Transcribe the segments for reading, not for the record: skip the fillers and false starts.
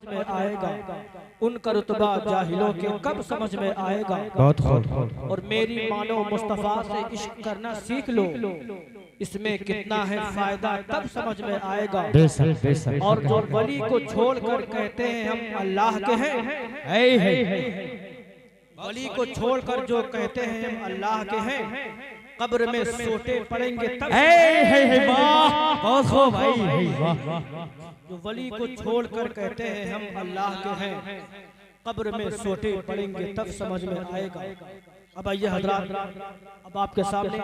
में आएगा, उनका रुतबा जाहिलों के कब समझ में आएगा। बहुत खूब। और मेरी मानो मुस्तफा से इश्क करना सीख लो, इसमें कितना है फायदा तब समझ में आएगा। बेशक बेशक। और जो वली को छोड़कर कहते हैं हम अल्लाह के हैं, वली को छोड़कर जो कहते हैं हम अल्लाह के हैं, कब्र में सोटे पड़ेंगे तब। बहुत खूब भाई। जो वली को छोड़कर कहते हैं हम अल्लाह के हैं, कब्र में सोटे पड़ेंगे तब समझ में आएगा। अब आइए हजरात, अब आपके सामने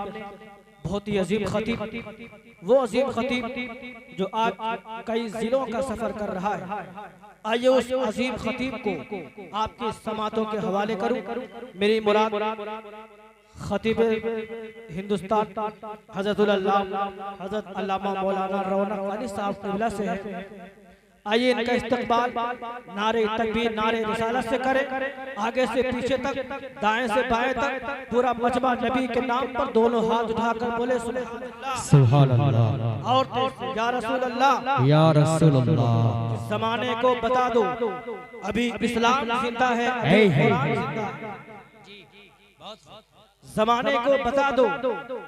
बहुत ही अजीम खतीब, वो अजीम खतीब जो आज कई जिलों का सफर कर रहा है, आइए उस अजीम खतीब को आपकी समातों के हवाले करूं। मेरी मुराद खतीब हिंदुस्तान हजरत अल्लामा मौलाना रौनक अली साहब क़िबला से है। आइए इनका इस्तकबाल नारे तकबीर नारे रिसालत से करें, आगे से पीछे तक, दाएं से बाएं तक पूरा मजमा नबी के नाम पर दोनों हाथ उठाकर बोले सुभान अल्लाह। और या रसूल अल्लाह, या रसूल अल्लाह। जमाने को बता दो अभी इस्लाम जिंदा है, कुरान जिंदा है। जमाने को बता दो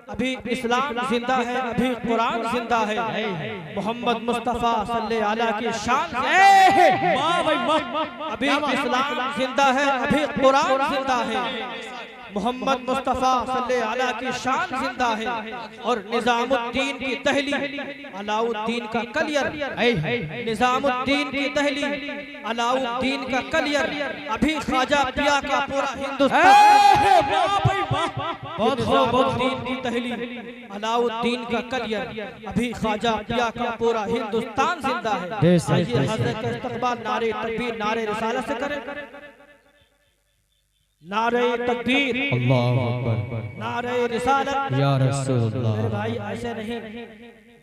अभी इस्लाम जिंदा है, अभी कुरान जिंदा है। मोहम्मद मुस्तफा सल्लल्लाहु अलैहि की शान अभी इस्लाम जिंदा है, अभी कुरान जिंदा है। मोहम्मद मुस्तफा सल्लल्लाहु अलैहि की शान जिंदा है। और निजामुद्दीन की दहली, अलाउद्दीन का कलियर, निजामुद्दीन की दहली, अलाउद्दीन का कलियर, अभी ख्वाजा पिया का पूरा हिंदुस्तान, निजामुद्दीन की दहली, अलाउद्दीन का कलियर, अभी ख्वाजा पिया का पूरा हिंदुस्तान जिंदा है। आइए हज़रत का इस्तकबाल नारे तकबीर नारे रिसालत से करें। नारे तकबीर अल्लाहु अकबर, नारे रिसालत या रसूल अल्लाह। मेरे भाई ऐसे नहीं,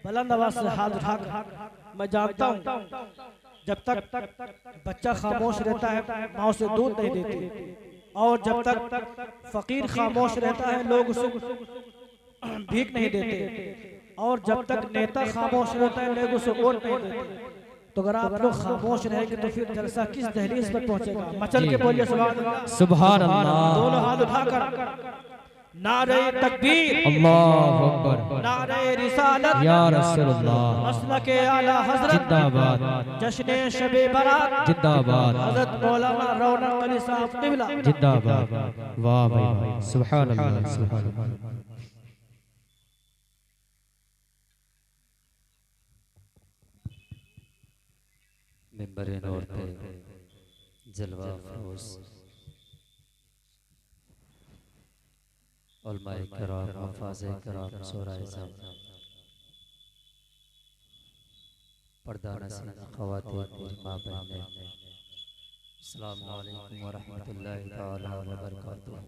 बुलंद आवाज से हाथ उठाकर। मैं जानता हूँ जब तक बच्चा खामोश रहता है माँ उसे दूध नहीं देती, और जब तक फकीर खामोश रहता है लोग उसे भीख नहीं देते, और जब तक नेता खामोश रहता है लोग उसे वोट नहीं देते। तो अगर आप लोग खामोश रहेंगे तो फिर जलसा किस दहलीज पर पहुंचेगा। मचल के बोलिए सुभान अल्लाह, सुभान अल्लाह। दोनों हाथ उठाकर नारे तकबीर अल्लाहु अकबर, नारे रिसालत, या रसूल अल्लाह। मसलके आला हजरत जिंदाबाद, जश्ने शबे बारात जिंदाबाद, हजरत मौलाना रौनक अली साहब क़िबला जिंदाबाद। वाह भाई, सुभान अल्लाह सुभान अल्लाह। मिंबर नूर पे जलवा फरोज उलमाए किराम, हफ़ाज़े किराम, शोराए ज़म, पर्दा नसीन ख़वातीन, माँ बहनें, अस्सलामु अलैकुम व रहमतुल्लाहि तआला व बरकातुहू।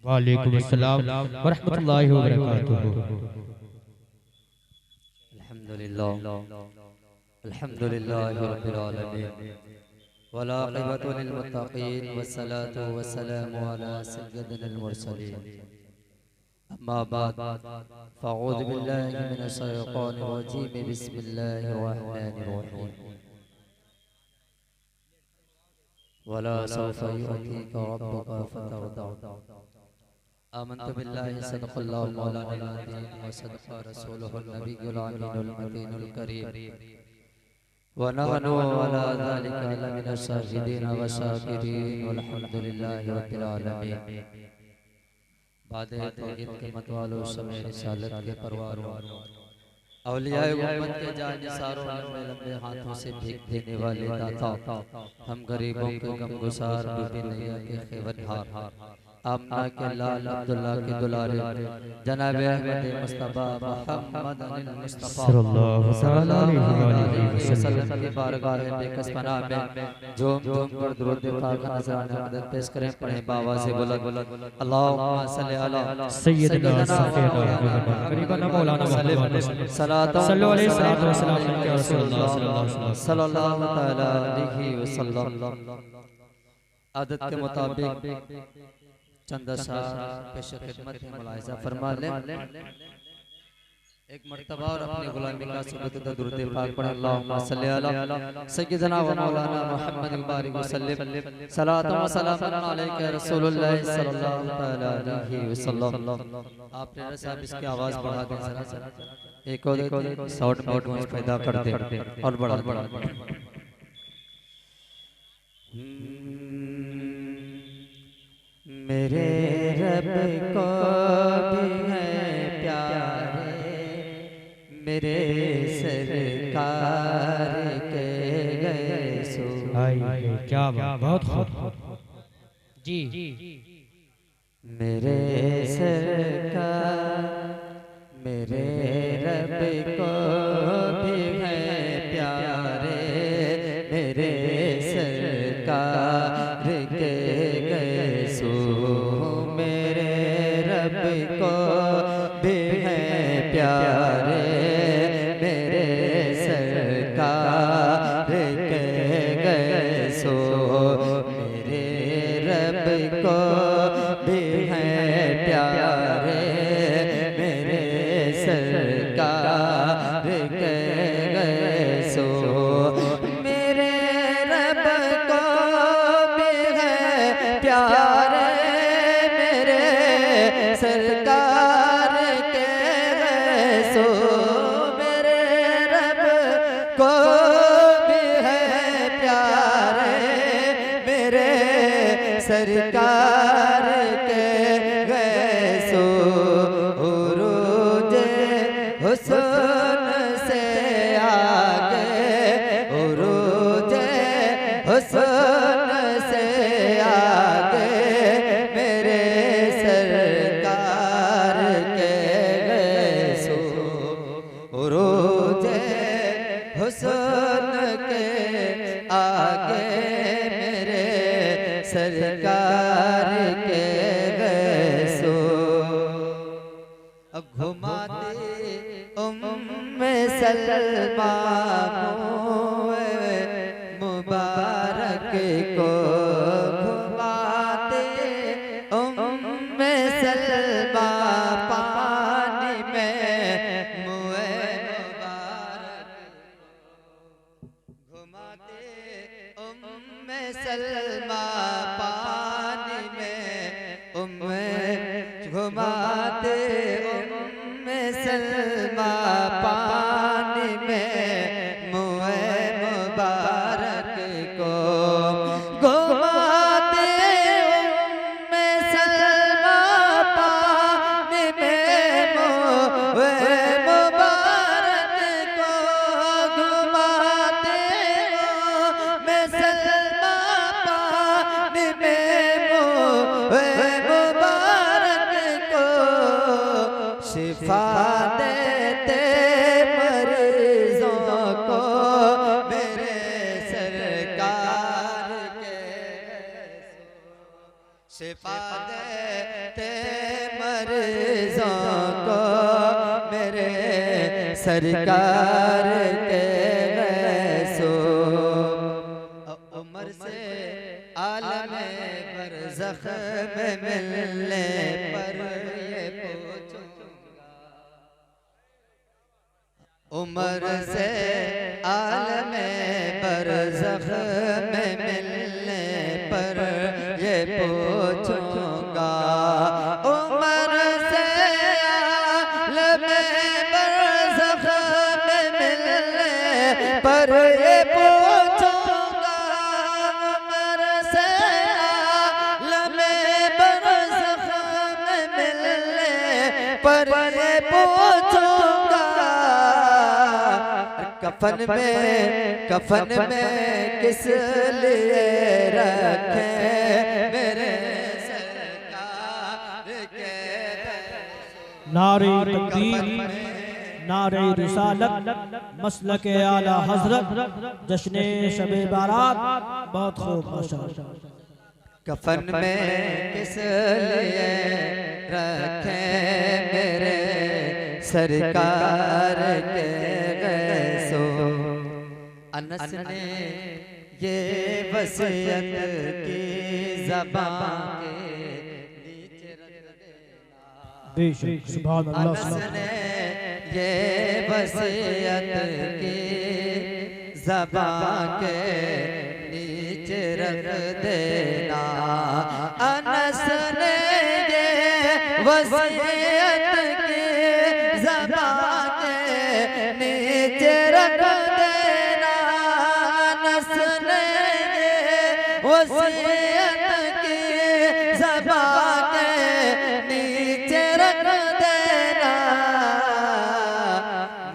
वालेकुम अस्सलाम व रहमतुल्लाहि व बरकातुहू। अल्हम्दुलिल्लाहि रब्बिल आलमीन वला आक़िबतु लिल मुत्तक़ीन वस्सलातु वस्सलामु अला सय्यिदिल मुरसलीन। अम्मा बाद फ़अऊज़ु बिल्लाहि मिनश शैतानिर रजीम, बिस्मिल्लाहिर रहमानिर रहीम। वला सौफ़ा युअतीका रब्बुका फ़तरदा। आमन्तु बिल्लाहि सदक़ल्लाहुल मौलाना अज़ीम व सदक़ा रसूलुहुन नबियुल अमीनुल मतीनुल करीम व नहनु अला ज़ालिका लमिनश शाहिदीन व शाकिरीन वल्हम्दुलिल्लाहि रब्बिल आलमीन। बादे तौहीद के मतवालों, शमे रिसालत के परवारों, औलियाए उम्मत के जानिसारों, लंबे लंबे हाथों से भीख देने वाले दाता, हम गरीबों के गमगुसार, बीबी नैया के खैबरहार, आमना के लाल अब्दुल्ला के दुलारे जनाब अहमद मुस्तफा मोहम्मद मुस्तफा सल्लल्लाहु अलैहि वसल्लम की बारगाह बेकस पनाह में झूम झूम कर दुरूद पाक नज़राना मदद पेश करें। पढ़े बाबा से बुलंद अल्लाहुम्मा सल्ली अला सय्यदना सफीना करीबना मौलाना सल्लल्लाहु अलैहि वसल्लम सल्लल्लाहु तआला अलैहि वसल्लम। आदत के मुताबिक चंद पेश खिदमत में मुलाहिजा फरमा लें। एक मर्तबा और अपने गुलामी का सुबत दुरूद पाक पढ़े अल्लाहुम्मा सल्ली अला सय्यिदना व मौलाना मुहम्मद बारिक वसल्लम सलातु व सलामुन अलैका रसूलुल्लाह सल्लल्लाहु तआला अलैहि वसल्लम। आपने साहब इसकी आवाज बढ़ा दें जरा सा, एक और साउंड में पैदा कर दे और बढ़ा मेरे रब को भी है प्यारे मेरे सरकार के गए सो। क्या बहुत खूब जी। मेरे सरकार मेरे रब को भी है प्यारे मेरे सरकार के गए सो। मेरे रब को भी है प्यारे मेरे सरकार के गए सो। मेरे रब को भी है प्यारे मेरे सरकार के गए सो। मेरे रब को भी है प्यारे मेरे सरकार के गए सो। मेरे रब को भी है प्यारे मेरे सरकार के गए सो। उरूज हुस्न से आगे उरूज हुस्न से आगे मेरे सरकार के गए सो। उरूज हुस्न के आगे मेरे सरकार के गए सो। घुमाते सलमा मुबारक को घुमाते सलमा पानी में मुए मुबारक घुमाते सलमा पानी में घुमाते सलमा पानी में मुए मुबारक को घुमाते सलमा पानी में मुए मुबारक को घुमाते सलमा पानी में मुए मुबारक को शिफा देते मरीजों को मेरे सरकार के शिफा देते मरीजों को मेरे सरकार के सो। उम्र से आलम बरज़ख में मिलने पर ये पूछूंगा। उम्र से आलम बरज़ख में मिलने पर ये पूछूंगा। उम्र से आलम बरज़ख में मिलने पर ये पूछूंगा। उम्र से आलम बरज़ख में मिलने पर ये पूछूंगा। कफन में किस लिए रखे मेरे सरकार के। नारे तकबीर नारे रिसालत मसलक आला हजरत जश्न शबे बारात। बहुत खूब माशाअल्लाह। कफन में किस लिए रखे मेरे सरकार के गए सो। अनस ने ये वसीयत की ज़बान के नीचे रख देना। बेशक सुभान अल्लाह। अनस ने ये वसीयत की ज़बान के नीचे रख देना। अनस ने ये वसीयत की ज़बान के नीचे रख देना। अनस ने ये वसीयत की ज़बान के नीचे रख देना।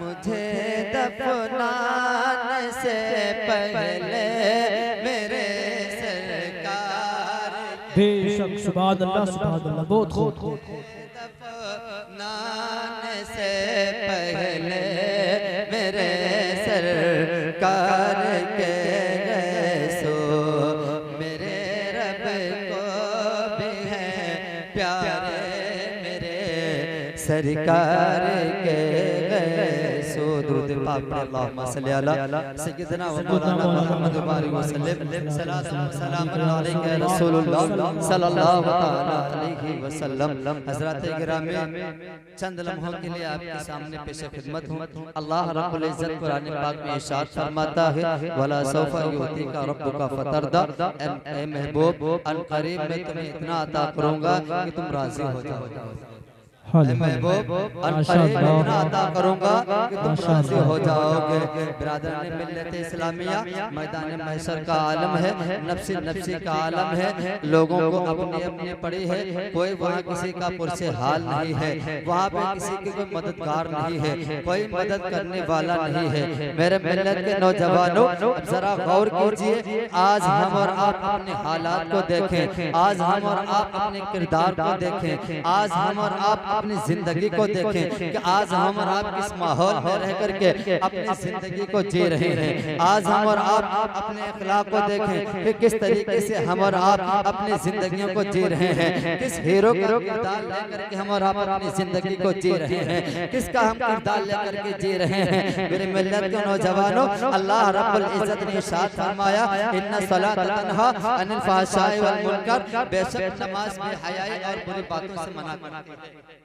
मुझे दफनाने से पहले मेरे सरकार बेशक सुभान अल्लाह बहुत खूब। दफनाने से पहले मेरे सरकार के गए सो मेरे रब को भी है प्यारे मेरे सरकार के गए सो। दुरूद पाक पे अल्लाहुम्मा सल्ली अला सय्यिदना व मौलाना मुहम्मद व सल्लम सलातु व सलामुन अलैका या रसूलुल्लाह सल्लल्लाहु तआला अलैहि वसल्लम। हज़रात गिरामी, चंद लम्हों के लिए आपके सामने पेश खिदमत हूँ। अल्लाह रब्बुल इज्जत कुरान पाक में इरशाद फरमाता है, वला सौफा युतीका रब्बुका फतरदा। ए महबूब, अन करीब मैं तुम्हें इतना अता करूँगा कि तुम राजी हो जाओगे। महबूब, अनक़रीब इतना अता करूँगा कि तुम राज़ी हो जाओगे। बिरादरान मिल्लत इस्लामिया, मैदान महशर का आलम है, नफ्सी नफ्सी का आलम है। लोगों को अपने अपने पड़ी है, कोई वहाँ किसी का पुरसे हाल नहीं है, वहाँ पे किसी की कोई मददगार नहीं है, कोई मदद करने वाला नहीं है। मेरे मिल्लत के नौजवानों, अब जरा गौर कीजिए। आज हम और आप अपने हालात को देखें, आज हम और आप अपने किरदार को देखें, आज हम और आप अपनी जिंदगी को देखें कि आज हम और आप किस माहौल में रह करके अपनी जिंदगी को जी रहे हैं। आज हम और आप अपने अखलाक को देखें कि किस तरीके से हम और आप अपनी जिंदगियों को जी रहे हैं, किस हीरो का किरदार लेकर के हम और आप अपनी जिंदगी को जी रहे हैं, किसका हम किरदार लेकर के जी रहे हैं। मेरे मिल्लत के नौजवानों, अल्लाह रब्बुल इज्जत ने इरशाद फरमाया, इन्ना सलात तन्हा अनिल फहशाई वल मुनकर। बेशक नमाज बेहयाई और बुरी बातों से मना करती है,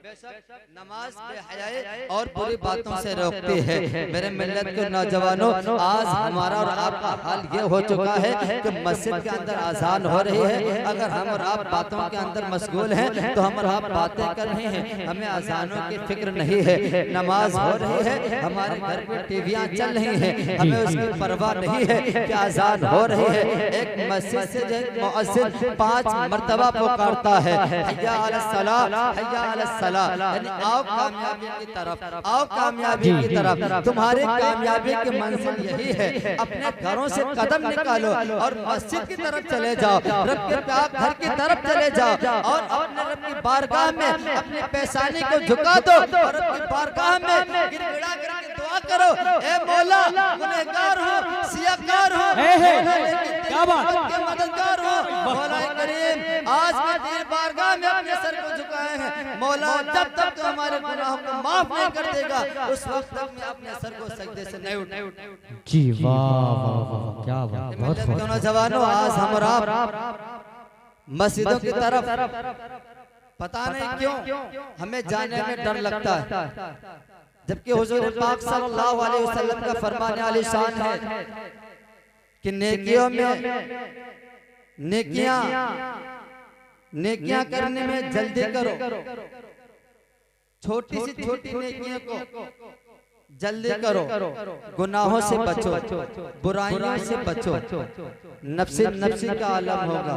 बेशक नमाज बेहयाई और बुरी बातों से रोकती है। मेरे मिल्लत के नौजवानों, आज हमारा और आपका हाल ये हो चुका है कि मस्जिद के अंदर आजान हो रही है, अगर हम और आप बातों के अंदर मशगूल हैं तो हम और आप बातें कर रहे हैं, हमें आजानों की फिक्र नहीं है। नमाज हो रही है, हमारे घर में टीवियां चल रही हैं, हमें उसकी परवाह नहीं है कि आजान हो रही है। एक मस्जिद से जो मुअज्जिन 5 मरतबा पुकारता है, हय्या अलस सलाह हय्या अलस सलाह, यानी आओ कामयाबी की तरफ, आओ कामयाबी की तरफ। तुम्हारी कामयाबी की मंजिल यही है, अपने घरों से कदम निकालो और मस्जिद की तरफ चले जाओ, रब के पाक घर की तरफ चले जाओ और अपने रब की बारगाह में अपनी पेशानी को झुका दो और रब की बारगाह में गिड़गिड़ा करके दुआ करो, ए मौला गुनहगार हो, सियाकार हो, क्या बात के मददगार हो। मौला करीम, आज मैं तेरी बारगाह में अपने सर को झुकाए हैं मौला, जब तक तो हमारे गुनाहों को माफ नहीं कर देगा उस वक्त तक मैं अपने सर को सजदे से नहीं उठाऊंगा। जी वाह वाह वाह, क्या बात, बहुत बहुत। नौजवानों, आज हम और आप मस्जिदों की तरफ पता नहीं क्यों हमें जाने में डर लगता है, जबकि हुजूर पाक सल्लल्लाहु अलैहि वसल्लम का फरमान आलीशान है कि नेकियों में नेकियां करने में जल्दी करो, छोटी सी छोटी नेकियों को जल्दी करो, गुनाहों से बचो, बुराइयों से बचो। नफ्सी नफ्सी का आलम होगा,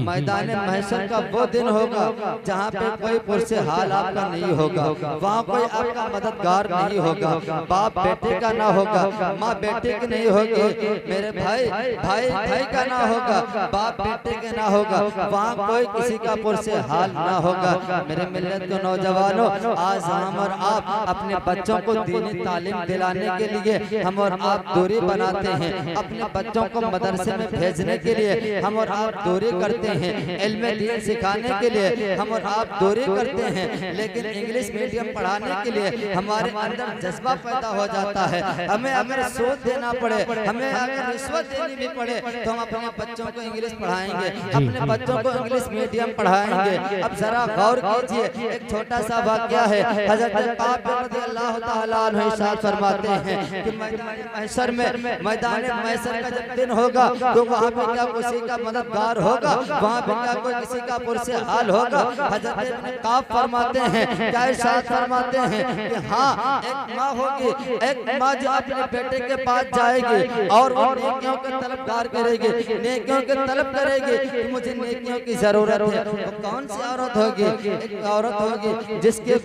मैदान महशर का वो दिन होगा जहाँ पे कोई पुरसे हाल आपका नहीं होगा, वहाँ कोई आपका मददगार नहीं होगा, बाप बेटे का ना होगा, माँ बेटे की नहीं होगी, मेरे भाई भाई भाई का ना होगा, बाप बेटे के ना होगा, वहाँ कोई किसी का पुरसे हाल ना होगा। मेरे मिल्लत के नौजवानों, आज हम और आप अपने बच्चों को दीनी तालीम दिलाने के लिए हम और आप दूरी बनाते हैं, अपने बच्चों को मदरसे में भेजने के लिए हम और आप दूरी करते हैं, इल्म दीन सिखाने के लिए हम और आप दूरी करते हैं, लेकिन इंग्लिश मीडियम पढ़ाने के लिए हमारे अंदर जज्बा पैदा हो जाता है। हमें अगर सूद देना पड़े, हमें अगर रिश्वत देनी भी पड़े तो हम अपने बच्चों को इंग्लिश पढ़ाएंगे, अपने बच्चों को इंग्लिश मीडियम पढ़ाएंगे। अब जरा गौर कीजिए, एक छोटा सा वाक़या है। हज़रत काब रज़ियल्लाहु ताला अन्हु इरशाद फरमाते हैं कि महशर में मैदान महशर का जब दिन होगा तो वहाँ पे क्या किसी का मददगार होगा, वहाँ पे क्या कोई किसी का पुरसे हाल होगा। हज़रत इब्न काब फरमाते हैं, क्या इरशाद फरमाते हैं कि हाँ, एक माँ होगी, एक माँ जो अपने बेटे के पास जाएगी और वो नेकियों के तलबगार करेगी, नेकियों के तलब करेगी कि मुझे नेकियों की जरूरत है। तो कौन सी औरत होगी? एक औरत होगी जिसके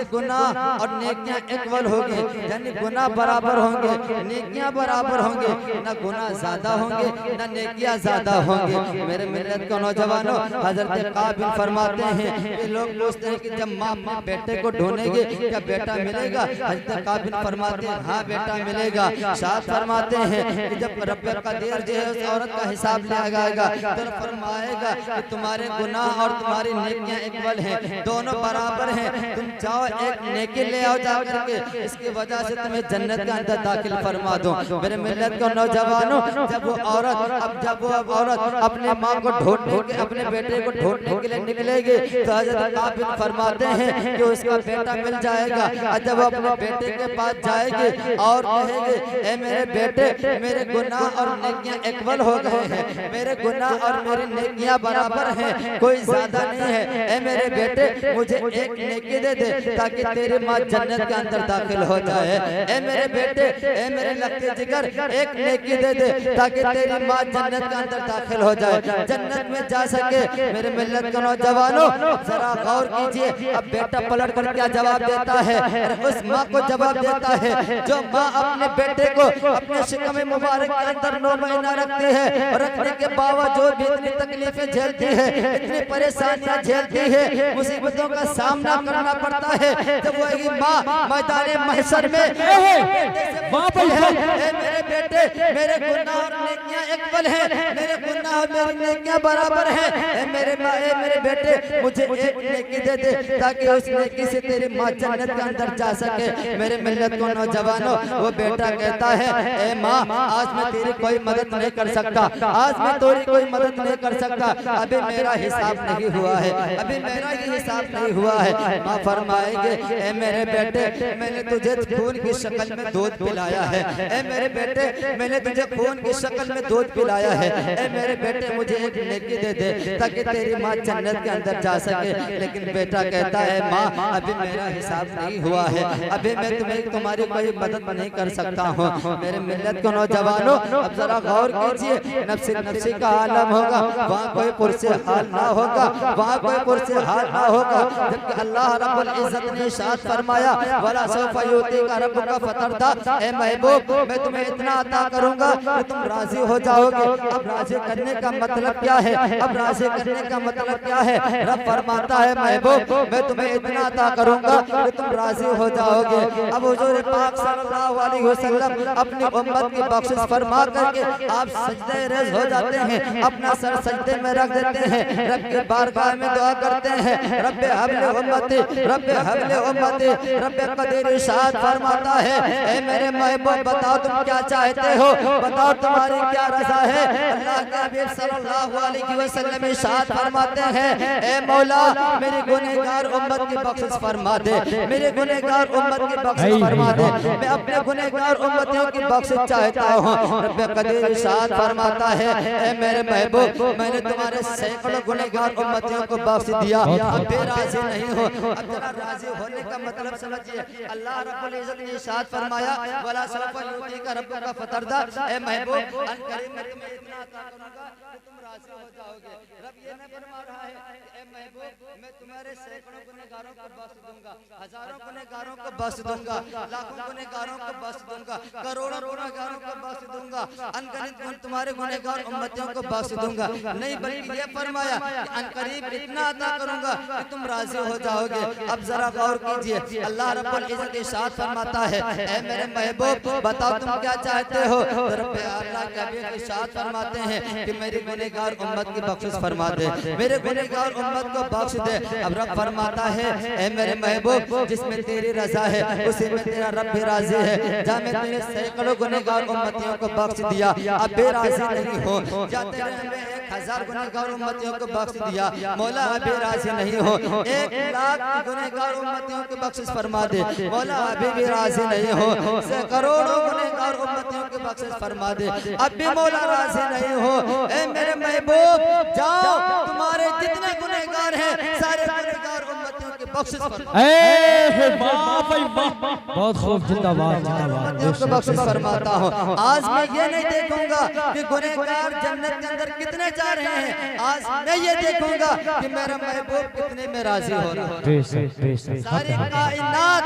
गुनाह और नेकियां इक्वल होंगे, यानी गुनाह बराबर होंगे, नेकियां बराबर होंगे, ना गुनाह ज्यादा होंगे ना नेकियां ज्यादा होंगे। मेरे मिल्लत के नौजवानों, हजरत काबिल फरमाते हैं कि लोग पूछते हैं कि जब माँ अपने बेटे को ढूंढेगी क्या बेटा मिलेगा? हजरत काबिल फरमाते हैं हाँ बेटा मिलेगा। साथ फरमाते हैं कि जब रब्बे कदीर जो है उस औरत का हिसाब लिया जाएगा तो फरमाएगा कि तुम्हारे गुनाह और तुम्हारी नेकियां इक्वल हैं, दोनों बराबर हैं, तुम जाओ एक नेकी ले आओ जा करके, इसकी वजह से तुम्हें जन्नत के अंदर दाखिल फरमा दो। मेरे मिल्लत के नौजवानों, जब वो औरत अपने माँ को ढूंढने के, अपने बेटे को ढूंढने के लिए निकलेगी तो हज़रत काबिल फरमाते हैं कि उसका बेटा मिल जाएगा। और जब वो अपने बेटे के पास जाएगी और कहेगी ए मेरे बेटे, मेरे गुनाह और नेकियां इक्वल हो गए हैं, मेरे गुनाह और मेरी नेकियां बराबर हैं, कोई ज्यादा नहीं है, ए मेरे बेटे मुझे एक नेकी दे दे ताकि तेरी माँ जन्नत के अंदर दाखिल हो जाए। ए मेरे बेटे, ए मेरे लगते जिगर, एक नेकी दे दे ताकि तेरी माँ जन्नत के अंदर दाखिल हो जाए, जन्नत में जा सके। मेरे मिल्लत के नौजवानों, जरा गौर कीजिए, अब बेटा पलट कर क्या जवाब देता है? उस माँ को जवाब देता है जो माँ अपने बेटे को अपने शिकम मुबारक के अंदर 9 महीना रखती है और रखने के बावजूद भी इतनी तकलीफें झेलती है, इतनी परेशानियां झेलती है, मुसीबतों का सामना करना पड़ता है। जब वही माँ मैदान महशर में मेरे बेटे, मेरे गुनाह और नेकियां इक्वल हैं, मेरे गुनाह और मेरी नेकियां बराबर हैं, मेरे बेटे मुझे एक नेकी दे दे ताकि उस नेकी से तेरी माँ जन्नत के अंदर जा सके। मेरे मिल्लत को नौजवानों, वो बेटा कहता है ए माँ, आज मैं तेरी कोई मदद नहीं कर सकता, आज मैं तेरी कोई मदद नहीं कर सकता, अभी मेरा हिसाब नहीं हुआ है, अभी मेरा ही हिसाब नहीं हुआ है। माँ फरमाएंगे ए मेरे बेटे, मैंने तुझे खून की शक्ल में दूध पिलाया है, ए मेरे बेटे मैंने तुझे खून की शक्ल में दूध पिलाया है, ए मेरे बेटे मुझे एक नेकी दे दे ताकि तेरी माँ जन्नत के अंदर जा सके। लेकिन बेटा कहता है माँ, अभी मेरा हिसाब नहीं हुआ है, अभी मैं तुम्हारी कोई मदद नहीं कर सकता हूँ। मेरे मिल्लत को नौजवानों, अब जरा गौर कीजिए, नफ्सी नफ्सी का आलम होगा, वहाँ कोई पुरसे हाल ना होगा, वहाँ कोई पुरसे हाल ना होगा, जबकि अल्लाह रब्बुल इज्जत ने इरशाद फरमाया वला सौफा युतीका रब्बुका फतरदा, ए महबूब मैं तुम्हें इतना अता करूंगा कि तुम राजी हो जाओगे। अब राजी करने का मतलब क्या है? अब राजी करने का मतलब क्या है? रब फरमाता है महबूब मैं तुम्हें इतना अता करूंगा कि तुम राजी हो जाओगे। अब हुजूर पाक सल्लल्लाहु अलैहि वसल्लम अपनी उम्मत की बख्शिश फरमा करके आप सजदे रेज़ हो जाते हैं, अपना सर सजदे में रख देते हैं, रब की बारगाह में दुआ करते हैं रब्बे हबले उम्मती, रब्बे हबले उम्मती, रब्बे कदीर इरशाद फरमाता है ए मेरे महबूब बताओ तुम क्या चाहते हो, बताओ तुम्हारी क्या रज़ा है। अल्लाह के हबीब सल्लल्लाहु अलैहि वसल्लम इरशाद फरमाते हैं ए मौला मेरी गुनहगार उम्मत की बख्शिश फरमा दे, मेरे गुनहगार उम्मत की बख्शिश फरमा दे, मैं अपने गुनहगार उम्मतियों की बख्शिश चाहता हूँ। रब्बे कदीर इरशाद फरमाता है ए मेरे महबूब मैंने तुम्हारे सैकड़ों गुनहगार उम्मतियों को बख्श दिया, अब भी राजी नहीं हो। अब जरा राजी होने का मतलब समझिए, अल्लाह रब्बुल इज्जत ने इरशाद फरमाया वला सौफा युतीका रब्बुका फतरदा, ए महबूब अन करीम मैं तुम्हें इतना अता करूंगा कि तुम राजी हो जाओगे। रब ये नहीं फरमा रहा है ए महबूब मैं तुम्हारे सैकड़ों गुनहगारों को बख्श दूंगा, हजारों गुनहगारों को बख्श दूंगा, लाखों गुनहगारों को बख्श दूंगा, करोड़ों गुनहगारों को बख्श दूंगा, अनगिनत तुम्हारे गुनहगार उम्मतियों को बख्श दूंगा। नहीं बल्कि ये फरमाया कि अनकरीब इतना अता करूंगा कि तुम राजी हो जाओगे। अब जरा गौर कीजिए, अल्लाह रब्बुल इज्जत के साथ फरमाता है, ऐ मेरे महबूब बताओ तुम क्या चाहते हो। रब्बे अल्लाह के हबीब के साथ फरमाते हैं कि मेरी गुनहगार उम्मत की बख्शिश फरमा दे, मेरे गुनहगार उम्मत को बख्श दे। अब रब फरमाता है, ऐ मेरे महबूब जिसमें तेरी रजा है उसी में तेरा रब भी राजी है। जा मैं तेरे सैकड़ों गुनहगार उम्मतियों को बख्श दिया, अब बेराजी नहीं हो। जा तेरे 1000 गुनहगार उम्मतियों को बख्श दिया, मौला अभी राजी नहीं हो। 1 लाख गुनहगार उम्मतियों की बख्शिश फरमा दे, मौला अभी भी राजी नहीं हो। करोड़ों गुनहगार उम्मतियों की बख्शिश फरमा दे, अब भी मौला राजी नहीं हो। ऐ मेरे महबूब जाओ तुम्हारे जितने गुनहगार हैं सारे गुनहगार उम्मतियों की बख्शिश फरमा। बहुत खूब, जिंदाबाद जिंदाबाद। बख्शिश फरमाता हूँ। आज मैं ये नहीं देखूंगा कि गुनहगार जन्नत के अंदर कितने जा रहे हैं, आज मैं ये देखूंगा कि मेरा महबूब कितने में राजी हो रहा है। सारी कायनात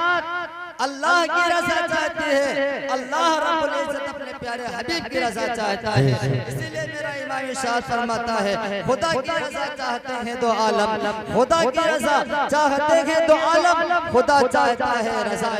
अल्लाह की रज़ा चाहती है, अल्लाह रब्बुल इज्जत अपने प्यारे हबीब की रज़ा चाहता है। इसीलिए मेरा इमाम शाह फरमाता है, खुदा की रज़ा चाहते हैं तो आलम, खुदा की रज़ा चाहते हैं तो आलम, खुदा चाहता है रज़ा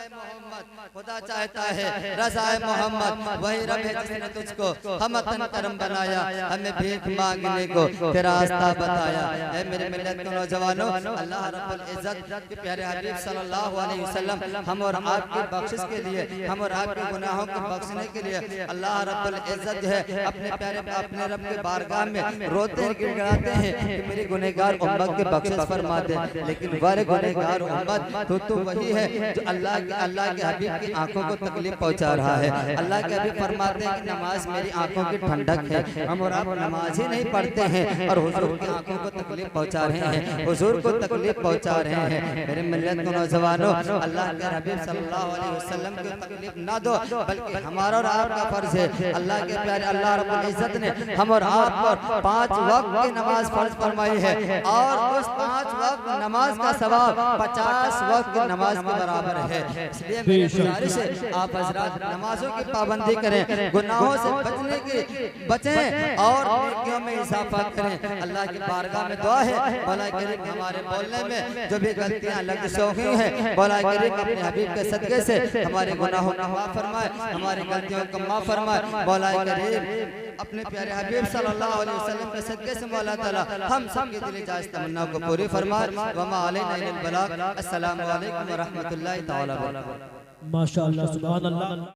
मोहम्मद, खुदा चाहता है रज़ाए मोहम्मद। वही रब है जिसने तुझको हमतन करम बनाया, हमें भीख मांगने को तेरा रास्ता बताया। ऐ मेरे मिल्लत के नौजवानों, अल्लाह रब्बुल इज्जत के प्यारे हबीब सल्लल्लाहु अलैहि वसल्लम हम और आपकी बख्शिश के लिए, हम और आपके गुनाहों को बख्शने के लिए अल्लाह रब्बुल इज्जत जो है अपने प्यारे अपने रब के बारगाह में रोते हैं, गिड़गिड़ाते हैं कि मेरी गुनहगार उम्मत की बख्शिश फरमा दे। लेकिन वह गुनहगार उम्मत तो वही है जो अल्लाह के हबीब की आंखों को तकलीफ पहुंचा रहा है। अल्लाह के हबीब फरमाते हैं कि नमाज मेरी आंखों की ठंडक है। हम और आप नमाज ही नहीं पढ़ते हैं और हुजूर की आंखों को तकलीफ पहुंचा रहे हैं, हुजूर को तकलीफ पहुंचा रहे हैं। मेरे मिल्लत के नौजवानों, अल्लाह के हबीब सल्लल्लाहु अलैहि वसल्लम को तकलीफ ना दो, बल्कि हमारा और आपका फर्ज है। अल्लाह के प्यारे अल्लाह रब्बुल इज्जत ने हम और आप पर 5 वक्त की नमाज फर्ज फरमाई है और उस 5 वक्त नमाज का सवाब 50 वक्त की नमाज के बराबर है। इसलिए मेरी गुजारिश है आप हजरात नमाजों की पाबंदी करें, गुनाहों से बचें और नेकियों में इजाफा करें। अल्लाह की बारगाह में दुआ है, मौला करीम हमारे बोलने में जो भी गलतियां लग हुई हैं, मौला करीम अपने हबीब के सदके से हमारे गुनाहों को माफ फरमाए, हमारी गलतियों को माफ फरमाए। मौला करीम अपने प्यारे हबीब सल्लल्लाहु अलैहि वसल्लम के सदके से मौला ताला हम सब की दिली जायज़ तमन्ना को पूरी फरमाए। वमा अलैना इल्लल बलाग। अस्सलामु अलैकुम व रहमतुल्लाहि तआला व बरकातहू। माशाअल्लाह, सुभान अल्लाह।